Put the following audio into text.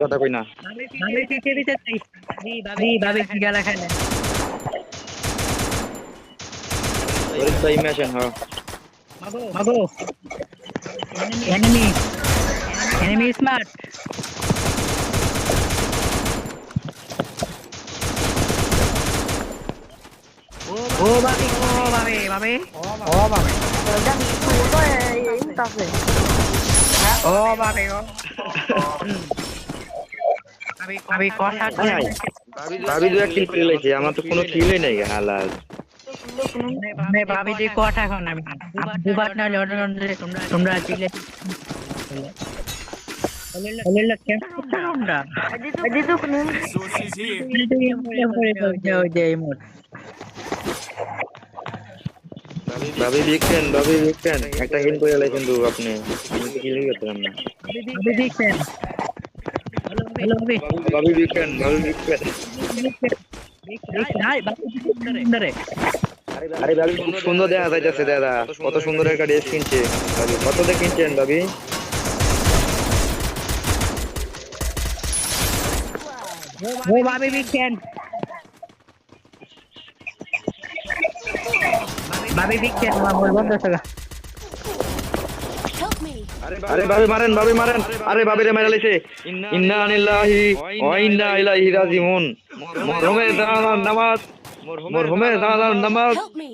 কথা কই না। ভাবি পিছে পিছে চাই ভাবি কি খেলা খেলে ওরে ভাই মেশন হ। মাগো এনিমি এনিমি স্মার্ট ও ভাবি ভাবি ও ভাবি Đang bị thú rồi ấy tập rồi. ও ভাবি ও ভাবি কথা নাই ভাবি দু এক কিল করে লাইছে, আমার তো কোনো কিলই নাই হালাল। ভাবি যে কথা এখন আমি দুবার না হলে অন্য তোমরা দিলে বলে কেন তোমরা Đi giúp mình. Resources here. যে মোট ভাবি বিকছেন, ভাবি বিকছেন, একটা হিল করে লাইছেন তো আপনি, আমি তো কিলই করতেলাম না। ভাবি দেখছেন হ্যালো ভাবি ভাবি বিকছেন, ভাবি বিকছেন। হাই ভাবি সুন্দরে আরে ভাবি খুব সুন্দর দেখা যাইতেছে দাদা, কত সুন্দর একটা ড্রেস কিনছে ভাবি, কত দিয়ে কিনছেন ভাবি? ও ভাবি দেখছেন ভাবি দেখছেন আমার বন্ধু সগা আরে ভাবি মারেন, ভাবি মারেন, আরে ভাবি রে মারা লাইছে। ইন্না লিল্লাহি ওয়া ইন্না ইলাইহি রাজিউন। মরহুমের জানাজার নামাজ, মরহুমের জানাজার নামাজ। Help me!